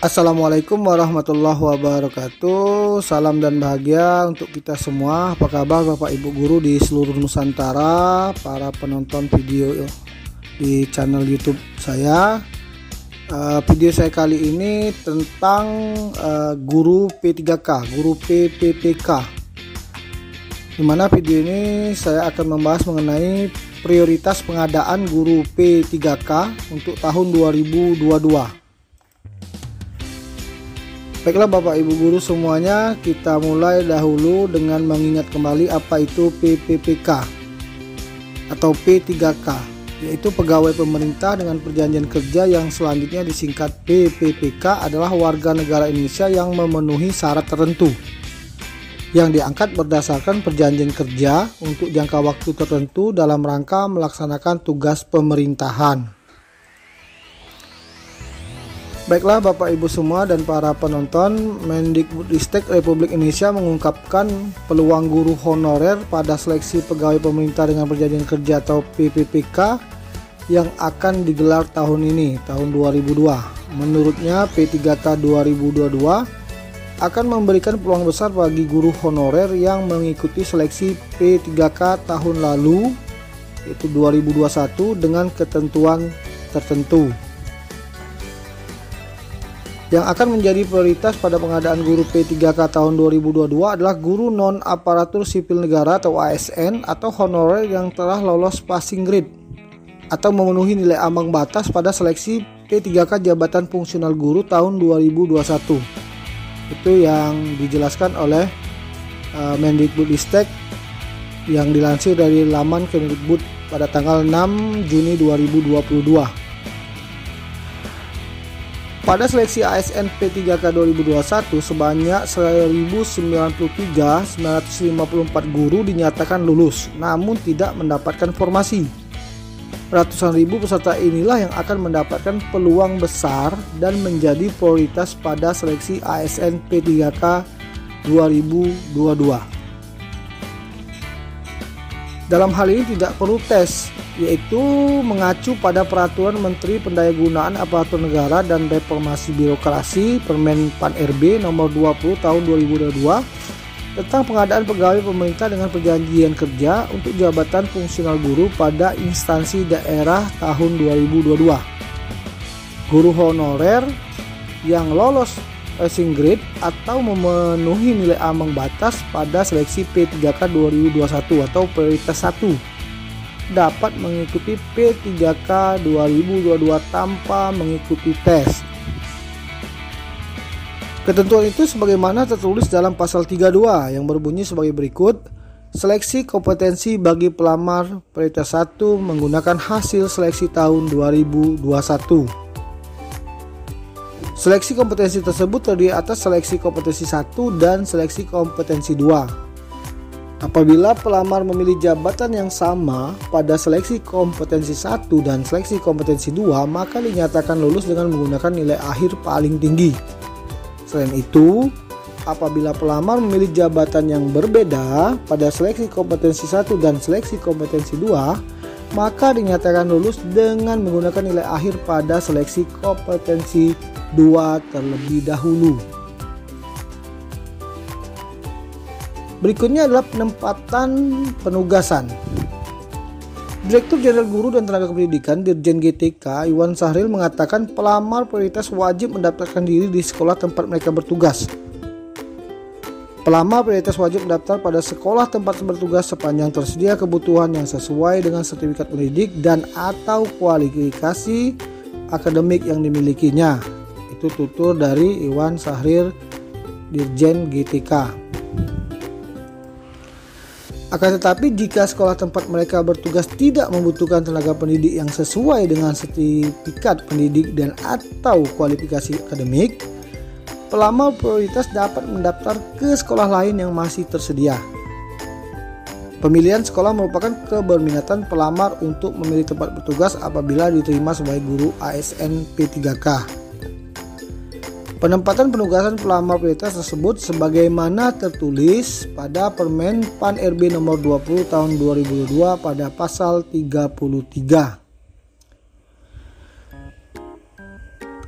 Assalamualaikum warahmatullahi wabarakatuh. Salam dan bahagia untuk kita semua. Apa kabar Bapak Ibu guru di seluruh Nusantara, para penonton video di channel YouTube saya. Video saya kali ini tentang guru P3K, guru PPPK. Dimana video ini saya akan membahas mengenai prioritas pengadaan guru P3K untuk tahun 2022. Baiklah Bapak Ibu guru semuanya, kita mulai dahulu dengan mengingat kembali apa itu PPPK atau P3K, yaitu pegawai pemerintah dengan perjanjian kerja yang selanjutnya disingkat PPPK adalah warga negara Indonesia yang memenuhi syarat tertentu yang diangkat berdasarkan perjanjian kerja untuk jangka waktu tertentu dalam rangka melaksanakan tugas pemerintahan. Baiklah Bapak Ibu semua dan para penonton, Mendikbudristek Republik Indonesia mengungkapkan peluang guru honorer pada seleksi pegawai pemerintah dengan perjanjian kerja atau PPPK yang akan digelar tahun ini, tahun 2002. Menurutnya P3K 2022 akan memberikan peluang besar bagi guru honorer yang mengikuti seleksi P3K tahun lalu, yaitu 2021 dengan ketentuan tertentu. Yang akan menjadi prioritas pada pengadaan guru P3K tahun 2022 adalah guru non-aparatur sipil negara atau ASN atau honorer yang telah lolos passing grade atau memenuhi nilai ambang batas pada seleksi P3K jabatan fungsional guru tahun 2021. Itu yang dijelaskan oleh Mendikbudristek yang dilansir dari laman Kemendikbud pada tanggal 6 Juni 2022. Pada seleksi ASN P3K 2021 sebanyak 1093.954 guru dinyatakan lulus namun tidak mendapatkan formasi. Ratusan ribu peserta inilah yang akan mendapatkan peluang besar dan menjadi prioritas pada seleksi ASN P3K 2022. Dalam hal ini tidak perlu tes, yaitu mengacu pada Peraturan Menteri Pendayagunaan Aparatur Negara dan Reformasi Birokrasi Permen Pan RB nomor 20 tahun 2022 tentang pengadaan pegawai pemerintah dengan perjanjian kerja untuk jabatan fungsional guru pada instansi daerah tahun 2022. Guru honorer yang lolos passing grade atau memenuhi nilai ambang batas pada seleksi P3K 2021 atau prioritas 1 dapat mengikuti P3K 2022 tanpa mengikuti tes. Ketentuan itu sebagaimana tertulis dalam pasal 32 yang berbunyi sebagai berikut. Seleksi kompetensi bagi pelamar prioritas 1 menggunakan hasil seleksi tahun 2021. Seleksi kompetensi tersebut terdiri atas seleksi kompetensi 1 dan seleksi kompetensi 2. Apabila pelamar memilih jabatan yang sama pada seleksi kompetensi 1 dan seleksi kompetensi 2, maka dinyatakan lulus dengan menggunakan nilai akhir paling tinggi. Selain itu, apabila pelamar memilih jabatan yang berbeda pada seleksi kompetensi 1 dan seleksi kompetensi 2, maka dinyatakan lulus dengan menggunakan nilai akhir pada seleksi kompetensi 2 terlebih dahulu. Berikutnya adalah penempatan penugasan. Direktur Jenderal Guru dan Tenaga Pendidikan Dirjen GTK Iwan Sahril mengatakan pelamar prioritas wajib mendaftarkan diri di sekolah tempat mereka bertugas. Pelamar prioritas wajib mendaftar pada sekolah tempat bertugas sepanjang tersedia kebutuhan yang sesuai dengan sertifikat pendidik dan atau kualifikasi akademik yang dimilikinya. Itu tutur dari Iwan Sahril Dirjen GTK. Akan tetapi jika sekolah tempat mereka bertugas tidak membutuhkan tenaga pendidik yang sesuai dengan sertifikat pendidik dan atau kualifikasi akademik, pelamar prioritas dapat mendaftar ke sekolah lain yang masih tersedia. Pemilihan sekolah merupakan keberminatan pelamar untuk memilih tempat bertugas apabila diterima sebagai guru ASN P3K. Penempatan penugasan pelamar prioritas tersebut sebagaimana tertulis pada Permen Pan RB nomor 20 tahun 2002 pada pasal 33.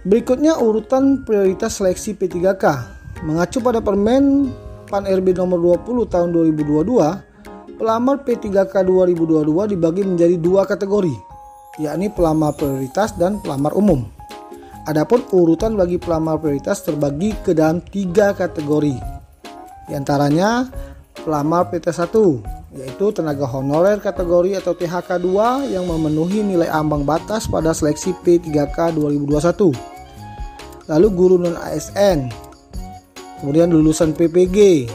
Berikutnya urutan prioritas seleksi P3K. Mengacu pada Permen Pan-RB nomor 20 tahun 2022, pelamar P3K 2022 dibagi menjadi 2 kategori, yakni pelamar prioritas dan pelamar umum. Adapun urutan bagi pelamar prioritas terbagi ke dalam 3 kategori. Di antaranya pelamar PT1, yaitu tenaga honorer kategori atau THK 2 yang memenuhi nilai ambang batas pada seleksi P3K 2021. Lalu guru non ASN, kemudian lulusan PPG,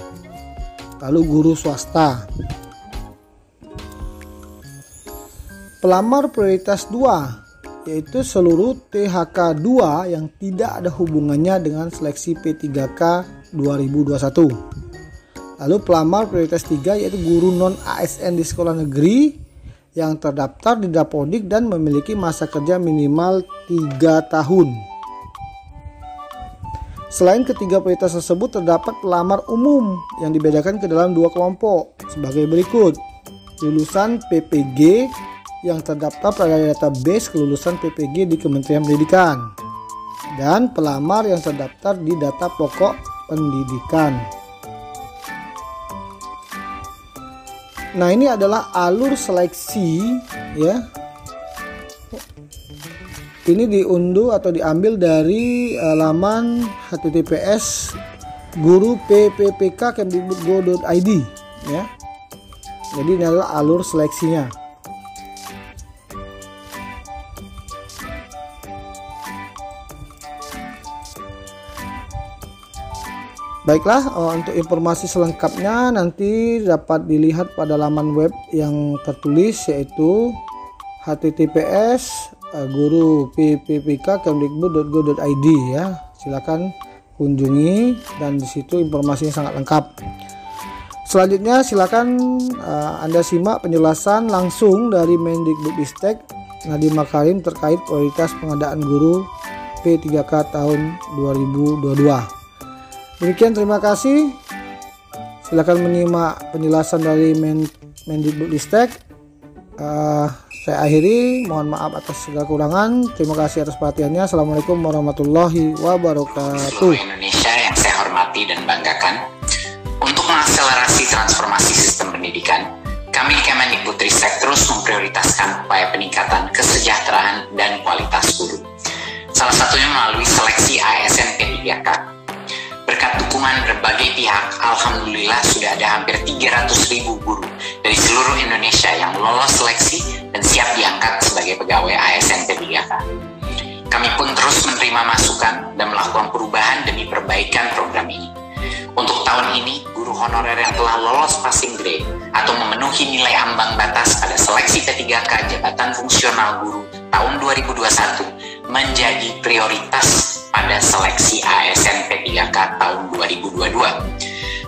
lalu guru swasta. Pelamar prioritas 2, yaitu seluruh THK 2 yang tidak ada hubungannya dengan seleksi P3K 2021. Lalu pelamar prioritas 3, yaitu guru non ASN di sekolah negeri yang terdaftar di Dapodik dan memiliki masa kerja minimal 3 tahun. Selain ketiga prioritas tersebut, terdapat pelamar umum yang dibedakan ke dalam 2 kelompok sebagai berikut. Lulusan PPG yang terdaftar pada database kelulusan PPG di Kementerian Pendidikan, dan pelamar yang terdaftar di data pokok pendidikan. Nah, ini adalah alur seleksi ya. Ini diunduh atau diambil dari laman https guru.pppk.kemdikbud.go.id ya. Jadi ini adalah alur seleksinya. Baiklah, untuk informasi selengkapnya nanti dapat dilihat pada laman web yang tertulis, yaitu https guru.pppk.kemdikbud.go.id ya. Silakan kunjungi dan di situ informasinya sangat lengkap. Selanjutnya silakan Anda simak penjelasan langsung dari Mendikbudristek Nadiem Makarim terkait prioritas pengadaan guru P3K tahun 2022. Demikian, terima kasih. Silakan menyimak penjelasan dari Mendikbudristek. Saya akhiri, mohon maaf atas segala kurangan. Terima kasih atas perhatiannya. Assalamualaikum warahmatullahi wabarakatuh. Seluruh Indonesia yang saya hormati dan banggakan, untuk mengakselerasi transformasi sistem pendidikan, kami di Kemendikbudristek terus memprioritaskan upaya peningkatan kesejahteraan dan kualitas guru. Salah satunya melalui seleksi ASN P3K. Berkat dukungan berbagai pihak, alhamdulillah sudah ada hampir 300.000 guru dari seluruh Indonesia yang lolos seleksi dan siap diangkat sebagai pegawai ASN P3K. Kami pun terus menerima masukan dan melakukan perubahan demi perbaikan program ini. Untuk tahun ini, guru honorer yang telah lolos passing grade atau memenuhi nilai ambang batas pada seleksi P3K Jabatan Fungsional Guru tahun 2021 menjadi prioritas pada seleksi ASN P3K tahun 2022.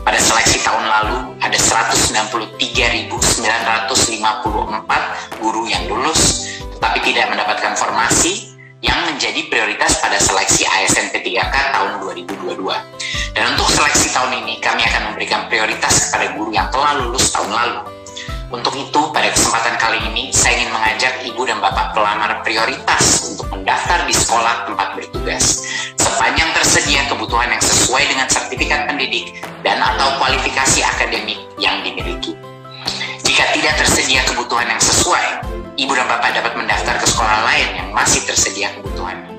Pada seleksi tahun lalu, ada 193.954 guru yang lulus, tetapi tidak mendapatkan formasi yang menjadi prioritas pada seleksi ASN P3K tahun 2022. Dan untuk seleksi tahun ini, kami akan memberikan prioritas kepada guru yang telah lulus tahun lalu. Untuk itu, pada kesempatan kali ini, saya ingin mengajak Ibu dan Bapak pelamar prioritas untuk mendaftar di sekolah tempat bertugas. Sepanjang tersedia kebutuhan yang sesuai dengan sertifikat pendidik dan atau kualifikasi akademik yang dimiliki. Jika tidak tersedia kebutuhan yang sesuai, Ibu dan Bapak dapat mendaftar ke sekolah lain yang masih tersedia kebutuhannya.